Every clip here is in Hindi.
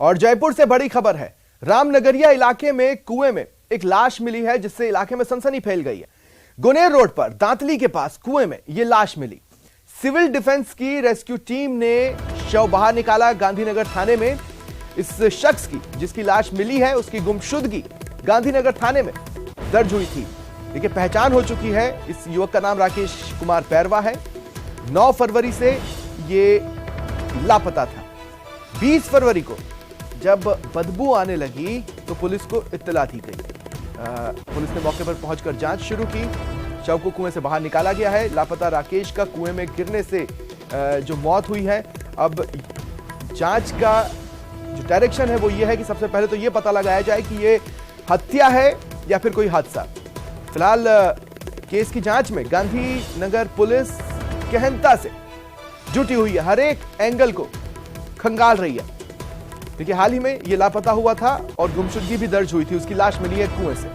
और जयपुर से बड़ी खबर है। रामनगरिया इलाके में कुएं में एक लाश मिली है, जिससे इलाके में सनसनी फैल गई है। गुनेर रोड पर दांतली के पास कुएं में यह लाश मिली। सिविल डिफेंस की रेस्क्यू टीम ने शव बाहर निकाला। गांधीनगर थाने में इस शख्स की, जिसकी लाश मिली है, उसकी गुमशुदगी गांधीनगर थाने में दर्ज हुई थी। देखिए, पहचान हो चुकी है। इस युवक का नाम राकेश कुमार पैरवा है। 9 फरवरी से ये लापता था। 20 फरवरी को जब बदबू आने लगी तो पुलिस को इत्तला दी गई। पुलिस ने मौके पर पहुंचकर जांच शुरू की। शव को कुएं से बाहर निकाला गया है। लापता राकेश का कुएं में गिरने से जो मौत हुई है, अब जांच का जो डायरेक्शन है वो ये है कि सबसे पहले तो ये पता लगाया जाए कि ये हत्या है या फिर कोई हादसा। फिलहाल केस की जांच में गांधीनगर पुलिस गहनता से जुटी हुई है, हर एक एंगल को खंगाल रही है। देखिए, हाल ही में ये लापता हुआ था और गुमशुदगी भी दर्ज हुई थी। उसकी लाश मिली है कुएं से।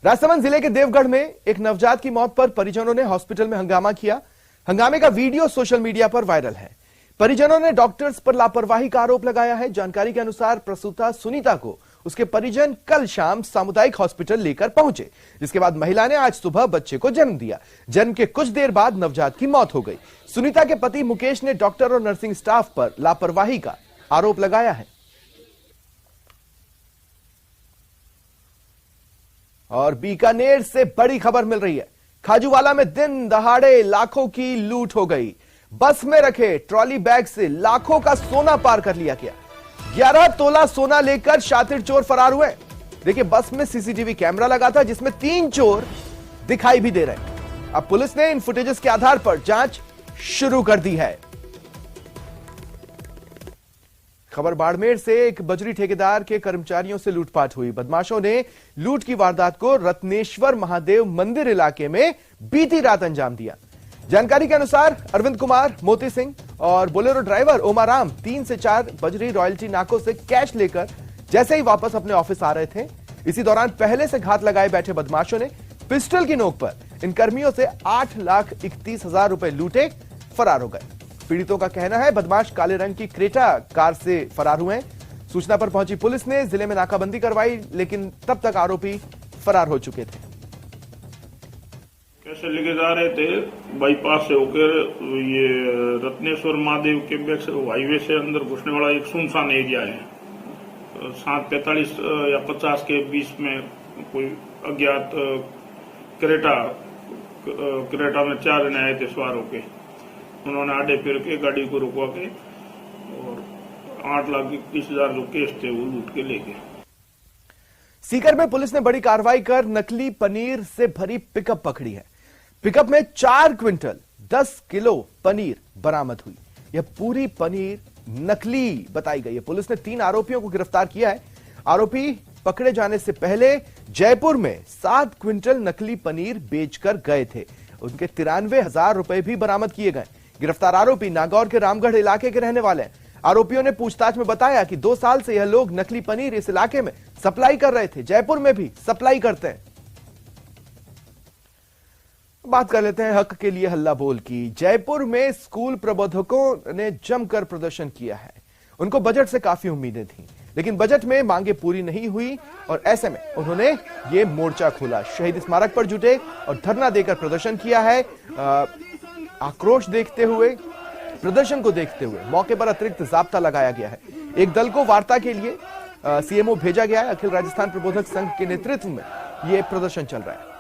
राजसमंद जिले के देवगढ़ में एक नवजात की मौत पर परिजनों ने हॉस्पिटल में हंगामा किया। हंगामे का वीडियो सोशल मीडिया पर वायरल है। परिजनों ने डॉक्टर्स पर लापरवाही का आरोप लगाया है। जानकारी के अनुसार प्रसूता सुनीता को उसके परिजन कल शाम सामुदायिक हॉस्पिटल लेकर पहुंचे, जिसके बाद महिला ने आज सुबह बच्चे को जन्म दिया। जन्म के कुछ देर बाद नवजात की मौत हो गई। सुनीता के पति मुकेश ने डॉक्टर और नर्सिंग स्टाफ पर लापरवाही का आरोप लगाया है। और बीकानेर से बड़ी खबर मिल रही है। खाजूवाला में दिन दहाड़े लाखों की लूट हो गई। बस में रखे ट्रॉली बैग से लाखों का सोना पार कर लिया गया। 11 तोला सोना लेकर शातिर चोर फरार हुए। देखिए, बस में सीसीटीवी कैमरा लगा था, जिसमें 3 चोर दिखाई भी दे रहे हैं। अब पुलिस ने इन फुटेजेस के आधार पर जांच शुरू कर दी है। खबर बाड़मेर से। एक बजरी ठेकेदार के कर्मचारियों से लूटपाट हुई। बदमाशों ने लूट की वारदात को रत्नेश्वर महादेव मंदिर इलाके में बीती रात अंजाम दिया। जानकारी के अनुसार अरविंद कुमार, मोती सिंह और बोलेरो ड्राइवर ओमाराम 3 से 4 बजरी रॉयल्टी नाकों से कैश लेकर जैसे ही वापस अपने ऑफिस आ रहे थे, इसी दौरान पहले से घात लगाए बैठे बदमाशों ने पिस्टल की नोक पर इन कर्मियों से 8,31,000 रुपए लूटे, फरार हो गए। पीड़ितों का कहना है बदमाश काले रंग की क्रेटा कार से फरार हुए। सूचना पर पहुंची पुलिस ने जिले में नाकाबंदी करवाई, लेकिन तब तक आरोपी फरार हो चुके थे। कैसे लेके जा रहे थे बाईपास से होकर ये रत्नेश्वर महादेव के बैक से हाईवे से अंदर घुसने वाला एक सुनसान एरिया है। 7:45 या 50 के बीच में कोई अज्ञात क्रेटा में 4 जने आए थे सवार होके। उन्होंने आड़े फिर के गाड़ी को रुकवा के और 8,31,000 जो केस थे वो लूट के ले गए। सीकर में पुलिस ने बड़ी कार्रवाई कर नकली पनीर से भरी पिकअप पकड़ी है। पिकअप में 4 क्विंटल 10 किलो पनीर बरामद हुई। यह पूरी पनीर नकली बताई गई है। पुलिस ने 3 आरोपियों को गिरफ्तार किया है। आरोपी पकड़े जाने से पहले जयपुर में 7 क्विंटल नकली पनीर बेचकर गए थे। उनके 93,000 रुपए भी बरामद किए गए। गिरफ्तार आरोपी नागौर के रामगढ़ इलाके के रहने वाले हैं। आरोपियों ने पूछताछ में बताया कि 2 साल से यह लोग नकली पनीर इस इलाके में सप्लाई कर रहे थे। जयपुर में भी सप्लाई करते हैं। बात कर लेते हैं हक के लिए हल्ला बोल की। जयपुर में स्कूल प्रबंधकों ने जमकर प्रदर्शन किया है। उनको बजट से काफी उम्मीदें थी, लेकिन बजट में मांगे पूरी नहीं हुई और ऐसे में उन्होंने ये मोर्चा खोला। शहीद स्मारक पर जुटे और धरना देकर प्रदर्शन किया है। आक्रोश देखते हुए, प्रदर्शन को देखते हुए मौके पर अतिरिक्त जाब्ता लगाया गया है। एक दल को वार्ता के लिए सीएमओ भेजा गया है। अखिल राजस्थान प्रबोधक संघ के नेतृत्व में यह प्रदर्शन चल रहा है।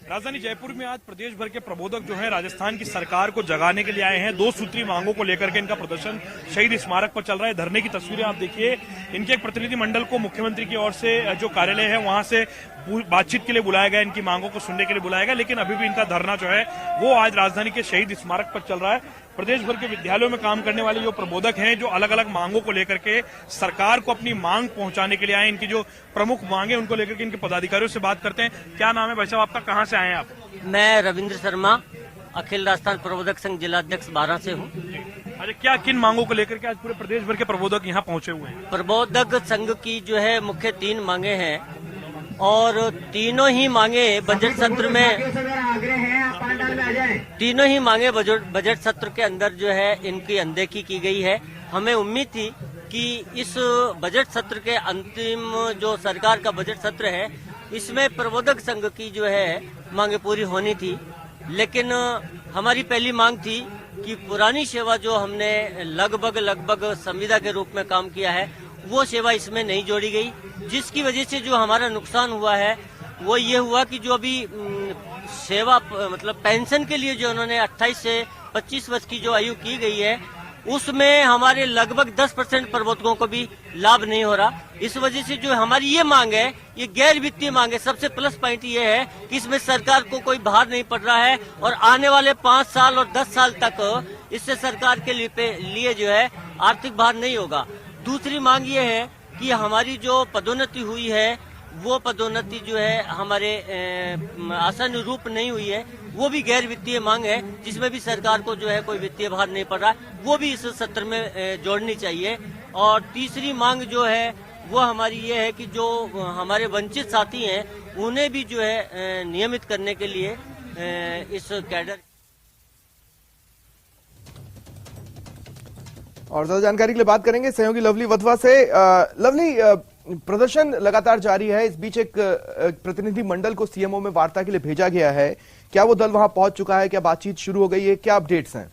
राजधानी जयपुर में आज प्रदेश भर के प्रबोधक जो हैं राजस्थान की सरकार को जगाने के लिए आए हैं। 2 सूत्री मांगों को लेकर के इनका प्रदर्शन शहीद स्मारक पर चल रहा है। धरने की तस्वीरें आप देखिए। इनके एक प्रतिनिधि मंडल को मुख्यमंत्री की ओर से जो कार्यालय है वहां से बातचीत के लिए बुलाया गया, इनकी मांगों को सुनने के लिए बुलाया गया, लेकिन अभी भी इनका धरना जो है वो आज राजधानी के शहीद स्मारक पर चल रहा है। प्रदेश भर के विद्यालयों में काम करने वाले जो प्रबोधक हैं, जो अलग अलग मांगों को लेकर के सरकार को अपनी मांग पहुंचाने के लिए आए, इनकी जो प्रमुख मांगे उनको लेकर के इनके पदाधिकारियों से बात करते हैं। क्या नाम है भाई साहब आपका, कहां से आए हैं आप? मैं रविंद्र शर्मा, अखिल राजस्थान प्रबोधक संघ जिलाध्यक्ष 12 से हूँ। अच्छा, क्या किन मांगों को लेकर के आज पूरे प्रदेश भर के प्रबोधक यहाँ पहुंचे हुए हैं? प्रबोधक संघ की जो है मुख्य 3 मांगे हैं और तीनों ही मांगे बजट सत्र में तीनों ही मांगे बजट सत्र के अंदर जो है इनकी अनदेखी की गई है। हमें उम्मीद थी कि इस बजट सत्र के अंतिम जो सरकार का बजट सत्र है इसमें प्रबोधक संघ की जो है मांगे पूरी होनी थी, लेकिन हमारी पहली मांग थी कि पुरानी सेवा जो हमने लगभग संविदा के रूप में काम किया है वो सेवा इसमें नहीं जोड़ी गई, जिसकी वजह से जो हमारा नुकसान हुआ है वो ये हुआ कि जो अभी सेवा मतलब पेंशन के लिए जो उन्होंने 28 से 25 वर्ष की जो आयु की गई है उसमें हमारे लगभग 10% प्रबोधकों को भी लाभ नहीं हो रहा। इस वजह से जो हमारी ये मांग है ये गैर वित्तीय मांग है। सबसे प्लस पॉइंट ये है कि इसमें सरकार को कोई भार नहीं पड़ रहा है और आने वाले 5 साल और 10 साल तक इससे सरकार के लिए जो है आर्थिक भार नहीं होगा। दूसरी मांग ये है कि हमारी जो पदोन्नति हुई है वो पदोन्नति जो है हमारे आशानुरूप नहीं हुई है, वो भी गैर वित्तीय मांग है, जिसमें भी सरकार को जो है कोई वित्तीय भार नहीं पड़ रहा, वो भी इस सत्र में जोड़नी चाहिए। और तीसरी मांग जो है वो हमारी ये है कि जो हमारे वंचित साथी हैं उन्हें भी जो है नियमित करने के लिए इस कैडर। और ज्यादा जानकारी के लिए बात करेंगे सहयोगी लवली वधवा से। लवली, प्रदर्शन लगातार जारी है, इस बीच एक प्रतिनिधि मंडल को सीएमओ में वार्ता के लिए भेजा गया है, क्या वो दल वहां पहुंच चुका है, क्या बातचीत शुरू हो गई है, क्या अपडेट्स हैं?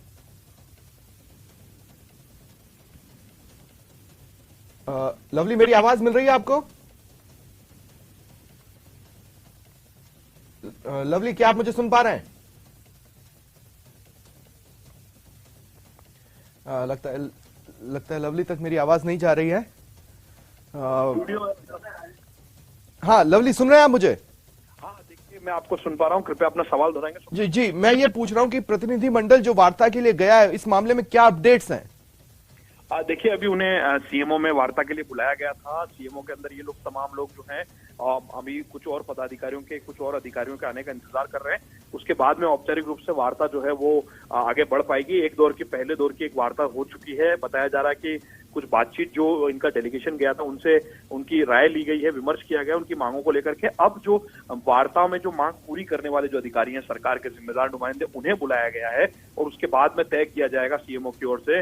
लवली, मेरी आवाज मिल रही है आपको? लवली, क्या आप मुझे सुन पा रहे हैं? लगता है लवली तक मेरी आवाज नहीं जा रही है। हाँ लवली, सुन रहे हैं आप मुझे? हाँ देखिए, मैं आपको सुन पा रहा हूँ, कृपया अपना सवाल दोहराएंगे? जी जी, मैं ये पूछ रहा हूँ कि प्रतिनिधि मंडल जो वार्ता के लिए गया है, इस मामले में क्या अपडेट्स हैं? देखिए, अभी उन्हें सीएमओ में वार्ता के लिए बुलाया गया था। सीएमओ के अंदर ये लोग तमाम लोग जो हैं अभी कुछ और पदाधिकारियों के, कुछ और अधिकारियों के आने का इंतजार कर रहे हैं। उसके बाद में औपचारिक रूप से वार्ता जो है वो आगे बढ़ पाएगी। पहले दौर की एक वार्ता हो चुकी है। बताया जा रहा है कि कुछ बातचीत जो इनका डेलीगेशन गया था उनसे उनकी राय ली गई है, विमर्श किया गया उनकी मांगों को लेकर के। अब जो वार्ता में जो मांग पूरी करने वाले जो अधिकारी हैं, सरकार के जिम्मेदार नुमाइंदे, उन्हें बुलाया गया है और उसके बाद में तय किया जाएगा सीएमओ की ओर से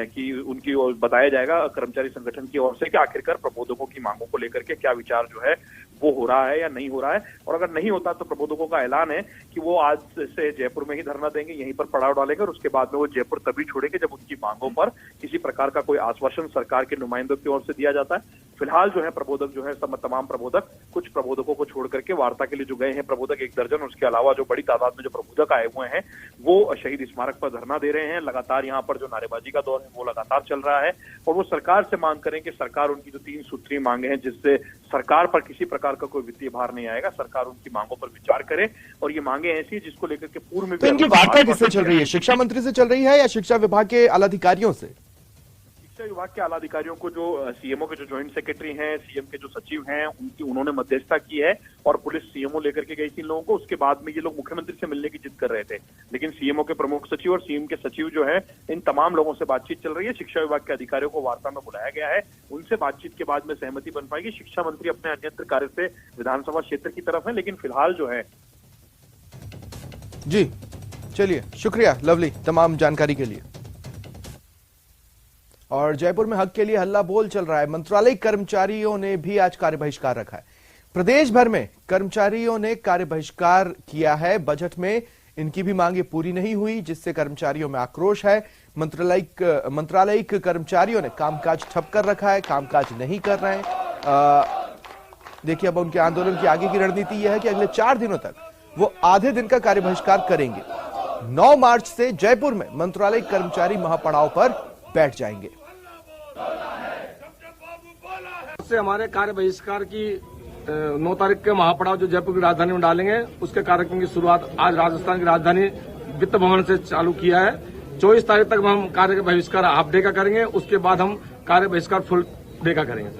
कि उनकी ओर बताया जाएगा कर्मचारी संगठन की ओर से कि आखिरकार प्रबोधकों की मांगों को लेकर के क्या विचार जो है वो हो रहा है या नहीं हो रहा है। और अगर नहीं होता तो प्रबोधकों का ऐलान है कि वो आज से जयपुर में ही धरना देंगे, यहीं पर पड़ाव डालेंगे और उसके बाद में वो जयपुर तभी छोड़ेंगे जब उनकी मांगों पर किसी प्रकार का कोई आश्वासन सरकार के नुमाइंदों की ओर से दिया जाता है। फिलहाल जो है प्रबोधक जो है तमाम प्रबोधक, कुछ प्रबोधकों को छोड़ करके वार्ता के लिए जो गए हैं प्रबोधक 1 दर्जन, उसके अलावा जो बड़ी तादाद में जो प्रबोधक आए हुए हैं वो शहीद स्मारक पर धरना दे रहे हैं। लगातार यहाँ पर जो नारेबाजी का दौर है वो लगातार चल रहा है और वो सरकार से मांग करें कि सरकार उनकी जो 3 सूत्रीय मांगे हैं, जिससे सरकार पर किसी प्रकार का कोई वित्तीय भार नहीं आएगा, सरकार उनकी मांगों पर विचार करे। और ये मांगे ऐसी जिसको लेकर के पूर्व में तो इनकी वार्ता किससे चल रही है? शिक्षा मंत्री से चल रही है या शिक्षा विभाग के आलाधिकारियों से? शिक्षा विभाग के आलाधिकारियों को, जो सीएमओ के जो ज्वाइंट सेक्रेटरी हैं, सीएम के जो सचिव हैं, उन्होंने मध्यस्थता की है और पुलिस सीएमओ लेकर के गई थी इन लोगों को। उसके बाद में ये लोग मुख्यमंत्री से मिलने की जिद कर रहे थे, लेकिन सीएमओ के प्रमुख सचिव और सीएम के सचिव जो है, इन तमाम लोगों से बातचीत चल रही है। शिक्षा विभाग के अधिकारियों को वार्ता में बुलाया गया है, उनसे बातचीत के बाद में सहमति बन पाएगी। शिक्षा मंत्री अपने अन्यत्र कार्य से विधानसभा क्षेत्र की तरफ है, लेकिन फिलहाल जो है। जी चलिए, शुक्रिया लवली तमाम जानकारी के लिए। और जयपुर में हक के लिए हल्ला बोल चल रहा है। मंत्रालय कर्मचारियों ने भी आज कार्य बहिष्कार रखा है। प्रदेश भर में कर्मचारियों ने कार्य बहिष्कार किया है। बजट में इनकी भी मांगे पूरी नहीं हुई, जिससे कर्मचारियों में आक्रोश है। मंत्रालयिक कर्मचारियों ने कामकाज ठप कर रखा है, कामकाज नहीं कर रहे हैं। देखिए, अब उनके आंदोलन की आगे की रणनीति यह है कि अगले 4 दिनों तक वो आधे दिन का कार्य बहिष्कार करेंगे। 9 मार्च से जयपुर में मंत्रालय कर्मचारी महापड़ाव पर बैठ जाएंगे। से हमारे कार्य बहिष्कार की 9 तारीख के महापड़ाव जो जयपुर की राजधानी में डालेंगे, उसके कार्यक्रम की शुरुआत आज राजस्थान की राजधानी वित्त भवन से चालू किया है। 24 तारीख तक हम कार्य बहिष्कार हाफ डे का करेंगे, उसके बाद हम कार्य बहिष्कार फुल डे का करेंगे।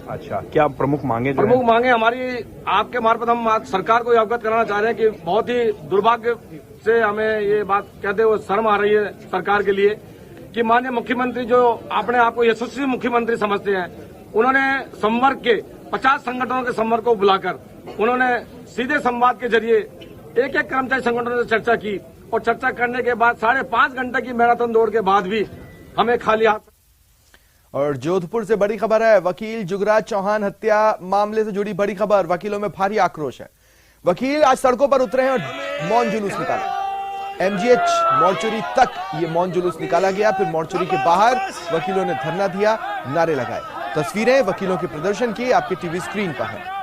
अच्छा, क्या प्रमुख मांगे? प्रमुख मांगे हमारी आपके मार्फत हम सरकार को अवगत कराना चाह रहे हैं कि बहुत ही दुर्भाग्य से हमें ये बात कहते हुए शर्म आ रही है सरकार के लिए कि माननीय मुख्यमंत्री, जो अपने आप को यशस्वी मुख्यमंत्री समझते हैं, उन्होंने संवर्ग के 50 संगठनों के संवर्ग को बुलाकर उन्होंने सीधे संवाद के जरिए एक एक कर्मचारी संगठनों से चर्चा की और चर्चा करने के बाद 5.5 घंटे की मैराथन दौड़ के बाद भी हमें खाली हाथ। और जोधपुर से बड़ी खबर है, वकील जुगराज चौहान हत्या मामले से जुड़ी बड़ी खबर। वकीलों में भारी आक्रोश है। वकील आज सड़कों पर उतरे हैं और मौन जुलूस निकाला। एमजीएच मोर्चरी तक ये मौन जुलूस निकाला गया। फिर मोर्चरी के बाहर वकीलों ने धरना दिया, नारे लगाए। तस्वीरें वकीलों के प्रदर्शन की आपके टीवी स्क्रीन पर है।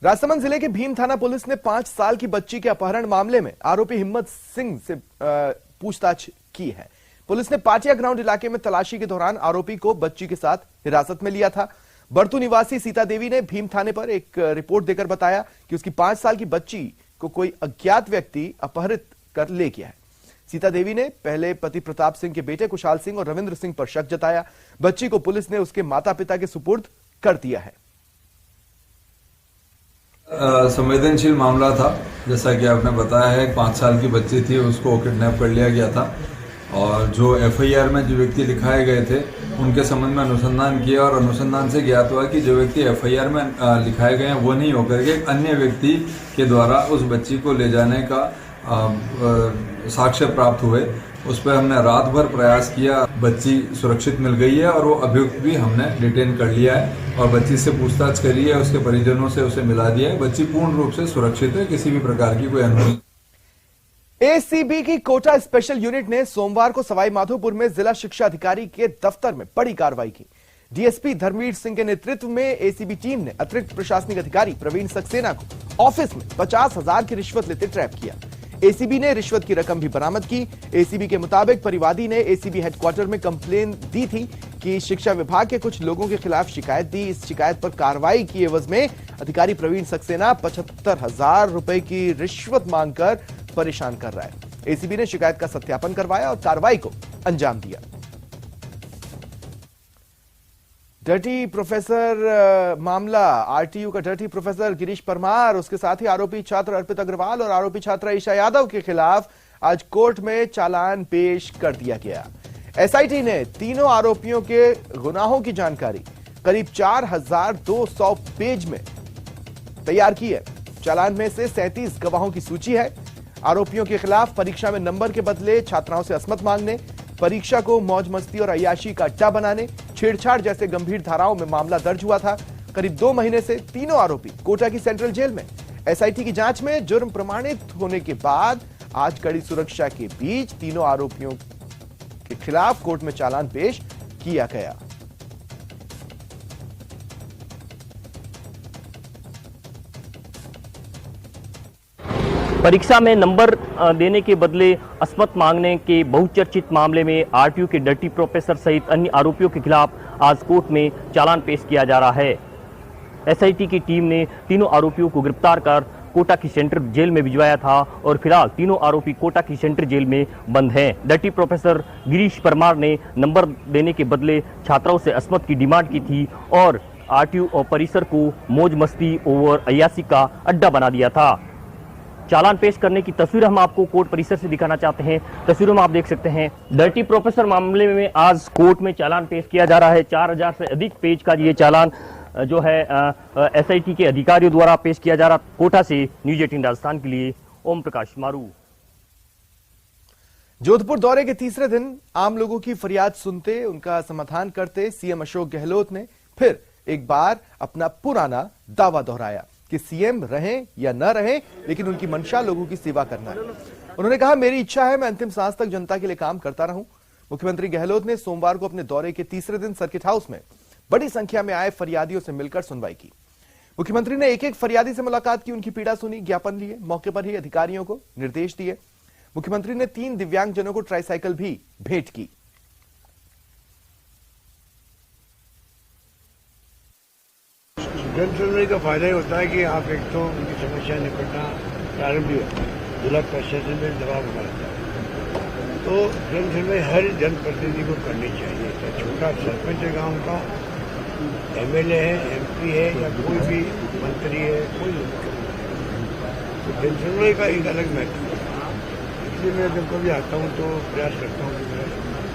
राजसमंद जिले के भीम थाना पुलिस ने 5 साल की बच्ची के अपहरण मामले में आरोपी हिम्मत सिंह से पूछताछ की है। पुलिस ने पाटिया ग्राउंड इलाके में तलाशी के दौरान आरोपी को बच्ची के साथ हिरासत में लिया था। बरतू निवासी सीता देवी ने भीम थाने पर एक रिपोर्ट देकर बताया कि उसकी 5 साल की बच्ची को कोई अज्ञात व्यक्ति अपहरित कर ले गया है। सीता देवी ने पहले पति प्रताप सिंह के बेटे कुशाल सिंह और रविंद्र सिंह पर शक जताया। बच्ची को पुलिस ने उसके माता पिता के सुपुर्द कर दिया है। संवेदनशील मामला था, जैसा कि आपने बताया है। 5 साल की बच्ची थी, उसको किडनैप कर लिया गया था और जो एफआईआर में जो व्यक्ति लिखाए गए थे उनके संबंध में अनुसंधान किया और अनुसंधान से ज्ञात हुआ कि जो व्यक्ति एफआईआर में लिखाए गए हैं वो नहीं होकर के एक अन्य व्यक्ति के द्वारा उस बच्ची को ले जाने का साक्ष्य प्राप्त हुए। उस पर हमने रात भर प्रयास किया। बच्ची सुरक्षित मिल गई है और वो अभियुक्त भी हमने डिटेन कर लिया है और बच्ची से पूछताछ करी है, उसके परिजनों से उसे मिला दिया है। बच्ची पूर्ण रूप से सुरक्षित है, किसी भी प्रकार की कोई अनहोनी। एसीबी की कोटा स्पेशल यूनिट ने सोमवार को सवाईमाधोपुर में जिला शिक्षा अधिकारी के दफ्तर में बड़ी कार्रवाई की। डीएसपी धर्मवीर सिंह के नेतृत्व में एसीबी टीम ने अतिरिक्त प्रशासनिक अधिकारी प्रवीण सक्सेना को ऑफिस में 50,000 की रिश्वत लेते ट्रैप किया। एसीबी ने रिश्वत की रकम भी बरामद की। एसीबी के मुताबिक परिवादी ने एसीबी हेडक्वार्टर में कंप्लेन दी थी कि शिक्षा विभाग के कुछ लोगों के खिलाफ शिकायत दी। इस शिकायत पर कार्रवाई की एवज में अधिकारी प्रवीण सक्सेना 75,000 रुपए की रिश्वत मांगकर परेशान कर रहा है। एसीबी ने शिकायत का सत्यापन करवाया और कार्रवाई को अंजाम दिया। डर्टी प्रोफेसर मामला, आरटीयू का डर्टी प्रोफेसर गिरीश परमार, उसके साथ ही आरोपी छात्र अर्पित अग्रवाल और आरोपी छात्रा ईशा यादव के खिलाफ आज कोर्ट में चालान पेश कर दिया गया। एसआईटी ने तीनों आरोपियों के गुनाहों की जानकारी करीब 4,200 पेज में तैयार की है। चालान में से 37 गवाहों की सूची है। आरोपियों के खिलाफ परीक्षा में नंबर के बदले छात्राओं से असमत मांगने, परीक्षा को मौज मस्ती और अय्याशी का अड्डा बनाने, छेड़छाड़ जैसे गंभीर धाराओं में मामला दर्ज हुआ था। करीब 2 महीने से तीनों आरोपी कोटा की सेंट्रल जेल में। एसआईटी की जांच में जुर्म प्रमाणित होने के बाद आज कड़ी सुरक्षा के बीच तीनों आरोपियों के खिलाफ कोर्ट में चालान पेश किया गया। परीक्षा में नंबर देने के बदले असमत मांगने के बहुचर्चित मामले में आरटीयू के डर्टी प्रोफेसर सहित अन्य आरोपियों के खिलाफ आज कोर्ट में चालान पेश किया जा रहा है। एसआईटी की टीम ने तीनों आरोपियों को गिरफ्तार कर कोटा की सेंट्रल जेल में भिजवाया था और फिलहाल तीनों आरोपी कोटा की सेंट्रल जेल में बंद हैं। डर्टी प्रोफेसर गिरीश परमार ने नंबर देने के बदले छात्राओं से असमत की डिमांड की थी और आरटीयू और परिसर को मौज मस्ती और अय्याशी का अड्डा बना दिया था। चालान पेश करने की तस्वीर हम आपको कोर्ट परिसर से दिखाना चाहते हैं। तस्वीरों में आप देख सकते हैं डर्टी प्रोफेसर मामले में आज कोर्ट में चालान पेश किया जा रहा है। 4,000 से अधिक पेज का ये चालान जो है एसआईटी के अधिकारियों द्वारा पेश किया जा रहा। कोटा से न्यूज 18 राजस्थान के लिए ओम प्रकाश मारू। जोधपुर दौरे के तीसरे दिन आम लोगों की फरियाद सुनते, उनका समाधान करते सीएम अशोक गहलोत ने फिर एक बार अपना पुराना दावा दोहराया कि सीएम रहें या न रहें, लेकिन उनकी मंशा लोगों की सेवा करना है। उन्होंने कहा, मेरी इच्छा है मैं अंतिम सांस तक जनता के लिए काम करता रहूं। मुख्यमंत्री गहलोत ने सोमवार को अपने दौरे के तीसरे दिन सर्किट हाउस में बड़ी संख्या में आए फरियादियों से मिलकर सुनवाई की। मुख्यमंत्री ने एक एक फरियादी से मुलाकात की, उनकी पीड़ा सुनी, ज्ञापन लिए, मौके पर ही अधिकारियों को निर्देश दिए। मुख्यमंत्री ने 3 दिव्यांगजनों को ट्राईसाइकिल भी भेंट की। जन सुनवाई का फायदा ही होता है कि आप एक तो उनकी समस्या निपटना प्रारंभ भी होता है, जिला प्रशासन में दबाव बना रहता है। तो जन सुनवाई हर जनप्रतिनिधि को करनी चाहिए, चाहे छोटा सरपंच है गांव का, एमएलए है, एमपी है या कोई भी मंत्री है, कोई तो जन सुनवाई का एक अलग महत्व है। इसलिए मैं जब कभी आता हूँ तो प्रयास करता हूँ कि मैं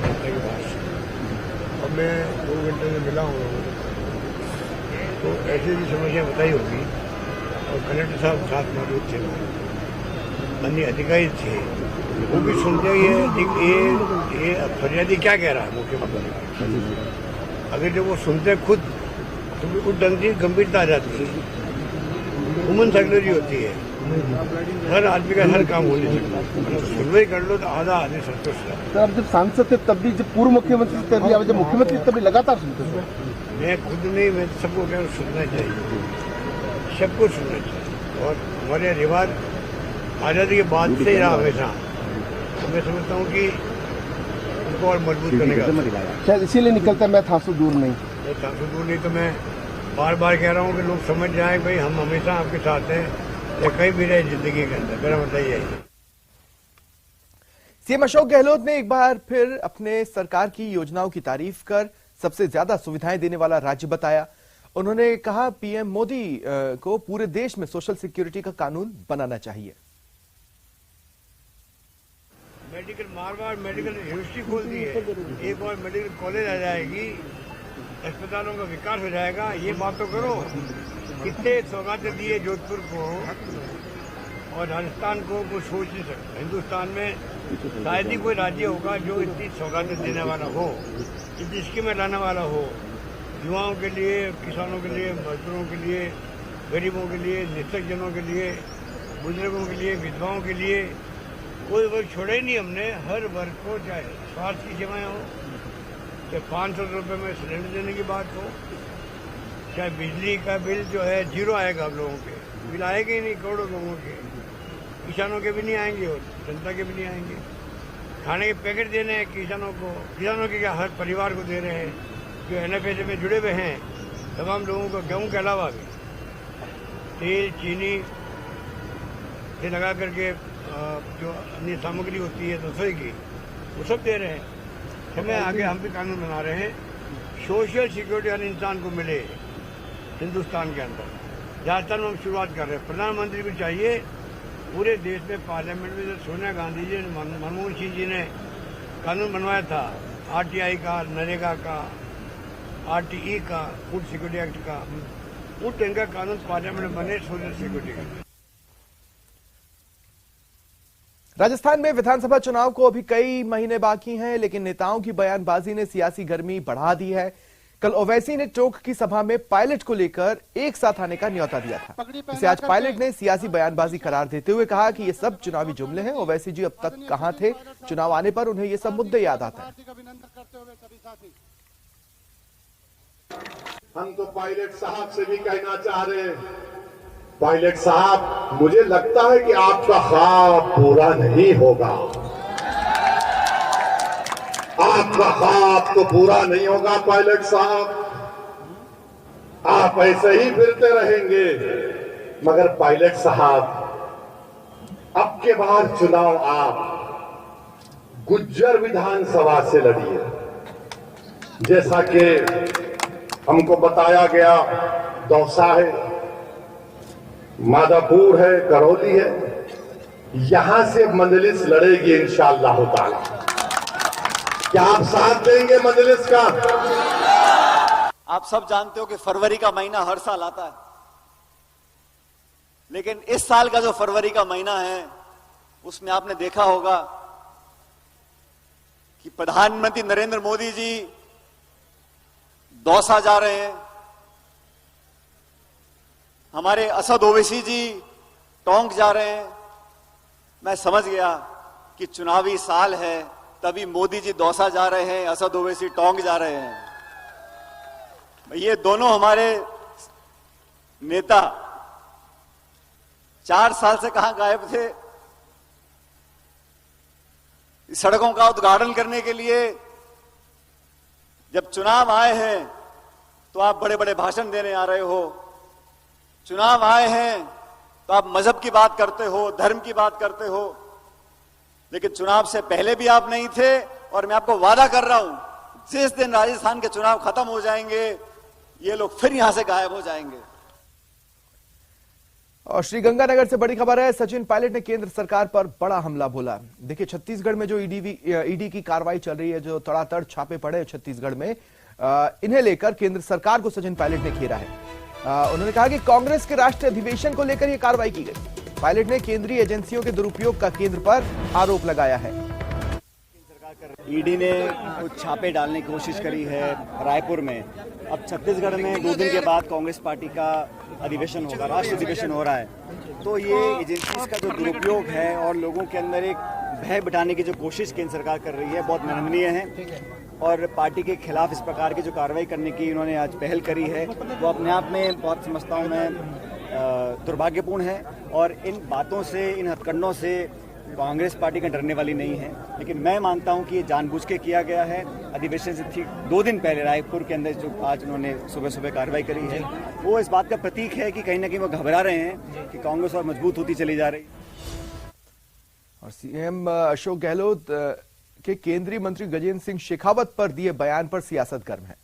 जनता के पास और मैं 2 घंटे से मिला हूँ लोगों को, तो ऐसी भी समस्या बताई होगी। और कलेक्टर साहब साथ मौजूद थे, अन्य अधिकारी थे, वो भी सुनते ये फरियादी क्या कह रहा है मुख्यमंत्री। अगर जब वो सुनते खुद तो बिल्कुल ढंग से गंभीरता आ जाती है, ह्यूमन साइकोलॉजी होती है, हर आदमी का हर काम हो नहीं सकता। मतलब सुनवाई कर लो तो आधा आदमी संतुष्ट है। सर, अब जब सांसद थे तब भी, जब पूर्व मुख्यमंत्री थे तब भी, जब मुख्यमंत्री तब भी लगातार सुनते थे। मैं खुद नहीं, मैं सबको कह रहा हूं, सुनना चाहिए, सबको सुनना चाहिए। और हमारे रिवाज आज़ादी के बाद से रहा हमेशा, तो मैं समझता हूँ कि उनको और मजबूत करने का शायद इसीलिए निकलता है मैं था सो दूर नहीं। दूर नहीं तो मैं बार बार कह रहा हूँ कि लोग समझ जाए भाई हम हमेशा आपके साथ हैं, या कहीं भी रहे जिंदगी के अंदर। मेरा मतलब यही है। सीएम अशोक गहलोत ने एक बार फिर अपने सरकार की योजनाओं की तारीफ कर सबसे ज्यादा सुविधाएं देने वाला राज्य बताया। उन्होंने कहा पीएम मोदी को पूरे देश में सोशल सिक्योरिटी का कानून बनाना चाहिए। मेडिकल मारवाड़ मेडिकल यूनिवर्सिटी खोल दी है, एक और मेडिकल कॉलेज आ जाएगी, अस्पतालों का विकास हो जाएगा। ये बात तो करो, कितने सौगातें दिए जोधपुर को और राजस्थान को, कोई सोच नहीं सकता। हिंदुस्तान में शायद ही कोई राज्य होगा जो इतनी सौगातें देने वाला हो, इतनी स्कीमें लाने वाला हो, युवाओं के लिए, किसानों के लिए, मजदूरों के लिए, गरीबों के लिए, निष्ठजनों के लिए, बुजुर्गों के लिए, विधवाओं के लिए। कोई वर्ग छोड़ा ही नहीं हमने। हर वर्ग को, चाहे स्वास्थ्य की सेवाएं हो, चाहे 500 रुपये में सिलेंडर देने की बात हो, चाहे बिजली का बिल जो है 0 आएगा आप लोगों के, बिल आएगा ही नहीं करोड़ों लोगों के, किसानों के भी नहीं आएंगे और जनता के भी नहीं आएंगे। खाने के पैकेट देने हैं किसानों को, किसानों के क्या हर परिवार को दे रहे हैं जो NFA में जुड़े हुए हैं, तमाम लोगों को गेहूं के अलावा भी तेल, चीनी से लगा करके जो अन्य सामग्री होती है रसोई की, वो सब दे रहे हैं। समय आगे हम भी कानून बना रहे हैं, सोशल सिक्योरिटी हर इंसान को मिले हिंदुस्तान के अंदर। राजस्थान में हम शुरुआत कर रहे हैं। प्रधानमंत्री भी चाहिए पूरे देश में। पार्लियामेंट में जब सोनिया गांधी जी, मनमोहन सिंह जी ने कानून बनवाया था RTI का, नरेगा का, RTE का, फूड सिक्योरिटी एक्ट का, उस ढंग का कानून पार्लियामेंट में बने सोशल सिक्योरिटी का। राजस्थान में विधानसभा चुनाव को अभी कई महीने बाकी हैं, लेकिन नेताओं की बयानबाजी ने सियासी गर्मी बढ़ा दी है। कल ओवैसी ने टोंक की सभा में पायलट को लेकर एक साथ आने का न्योता दिया था। इसे आज पायलट ने सियासी बयानबाजी करार देते हुए कहा कि ये सब चुनावी जुमले हैं। ओवैसी जी अब तक कहां थे? चुनाव आने पर उन्हें ये सब मुद्दे याद आते हैं। हम तो पायलट साहब से भी कहना चाह रहे हैं, पायलट साहब, मुझे लगता है कि आपका ख्वाब पूरा नहीं होगा। आपका ख्वाब तो पूरा नहीं होगा पायलट साहब। आप ऐसे ही फिरते रहेंगे। मगर पायलट साहब, अब के बार चुनाव आप गुज्जर विधानसभा से लड़िए। जैसा कि हमको बताया गया, दौसा है, माधापुर है, करौली है, यहां से मजलिस लड़ेगी इंशाअल्लाह ताला। क्या आप साथ देंगे मजलिस का? आप सब जानते हो कि फरवरी का महीना हर साल आता है, लेकिन इस साल का जो फरवरी का महीना है उसमें आपने देखा होगा कि प्रधानमंत्री नरेंद्र मोदी जी दौसा जा रहे हैं, हमारे असद ओवैसी जी टोंक जा रहे हैं। मैं समझ गया कि चुनावी साल है, तभी मोदी जी दौसा जा रहे हैं, असद ओवैसी टोंक जा रहे हैं। ये दोनों हमारे नेता 4 साल से कहां गायब थे? सड़कों का उद्घाटन करने के लिए जब चुनाव आए हैं तो आप बड़े बड़े भाषण देने आ रहे हो। चुनाव आए हैं तो आप मजहब की बात करते हो, धर्म की बात करते हो, लेकिन चुनाव से पहले भी आप नहीं थे। और मैं आपको वादा कर रहा हूं, जिस दिन राजस्थान के चुनाव खत्म हो जाएंगे, ये लोग फिर यहां से गायब हो जाएंगे। और श्रीगंगानगर से बड़ी खबर है। सचिन पायलट ने केंद्र सरकार पर बड़ा हमला बोला। देखिए, छत्तीसगढ़ में जो ईडी की कार्रवाई चल रही है, जो तड़ातड़ छापे पड़े छत्तीसगढ़ में, इन्हें लेकर केंद्र सरकार को सचिन पायलट ने घेरा है। उन्होंने कहा कि कांग्रेस के राष्ट्रीय अधिवेशन को लेकर यह कार्रवाई की गई। पायलट ने केंद्रीय एजेंसियों के दुरुपयोग का केंद्र पर आरोप लगाया है। ईडी ने कुछ छापे डालने की कोशिश करी है रायपुर में। अब छत्तीसगढ़ में 2 दिन के बाद कांग्रेस पार्टी का अधिवेशन होगा, राष्ट्रीय अधिवेशन हो रहा है। तो ये एजेंसीज का जो दुरुपयोग है और लोगों के अंदर एक भय बिठाने की जो कोशिश केंद्र सरकार कर रही है, बहुत निंदनीय है। और पार्टी के खिलाफ इस प्रकार की जो कार्रवाई करने की इन्होंने आज पहल करी है, वो अपने आप में बहुत समझता हूँ मैं दुर्भाग्यपूर्ण है। और इन बातों से, इन हथकंडों से कांग्रेस पार्टी का डरने वाली नहीं है। लेकिन मैं मानता हूं कि ये जानबूझ के किया गया है। अधिवेशन से ठीक 2 दिन पहले रायपुर के अंदर जो आज उन्होंने सुबह सुबह कार्रवाई करी है, वो इस बात का प्रतीक है कि कहीं ना कहीं वो घबरा रहे हैं कि कांग्रेस और मजबूत होती चली जा रही। और सीएम अशोक गहलोत के केंद्रीय मंत्री गजेंद्र सिंह शेखावत पर दिए बयान पर सियासत गर्म है।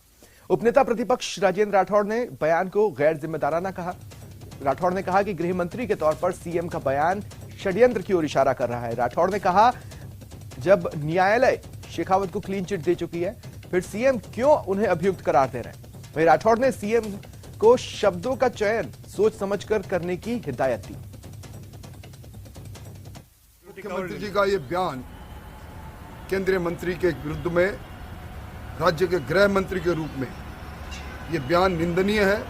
उपनेता प्रतिपक्ष राजेंद्र राठौड़ ने बयान को गैर जिम्मेदाराना कहा। राठौड़ ने कहा कि गृह मंत्री के तौर पर सीएम का बयान षड्यंत्र की ओर इशारा कर रहा है। राठौड़ ने कहा, जब न्यायालय शेखावत को क्लीन चिट दे चुकी है, फिर सीएम क्यों उन्हें अभियुक्त करार दे रहे हैं। वहीं राठौड़ ने सीएम को शब्दों का चयन सोच समझकर करने की हिदायत दी। मुख्यमंत्री जी का ये बयान केंद्रीय मंत्री के विरुद्ध में, राज्य के गृह मंत्री के रूप में ये बयान निंदनीय है।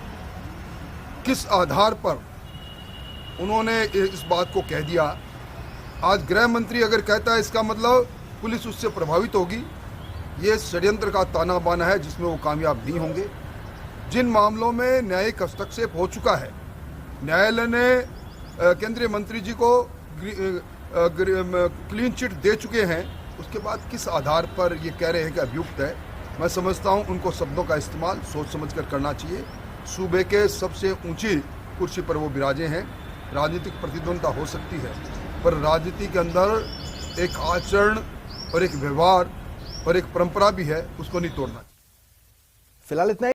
किस आधार पर उन्होंने इस बात को कह दिया? आज गृह मंत्री अगर कहता है, इसका मतलब पुलिस उससे प्रभावित होगी। ये षड्यंत्र का ताना बाना है जिसमें वो कामयाब नहीं होंगे। जिन मामलों में न्यायिक हस्तक्षेप हो चुका है, न्यायालय ने केंद्रीय मंत्री जी को क्लीन चिट दे चुके हैं, उसके बाद किस आधार पर ये कह रहे हैं कि अभियुक्त है? मैं समझता हूं उनको शब्दों का इस्तेमाल सोच समझकर करना चाहिए। सूबे के सबसे ऊंची कुर्सी पर वो विराजे हैं। राजनीतिक प्रतिद्वंदता हो सकती है, पर राजनीति के अंदर एक आचरण और एक व्यवहार और एक परंपरा भी है, उसको नहीं तोड़ना। फिलहाल इतना ही।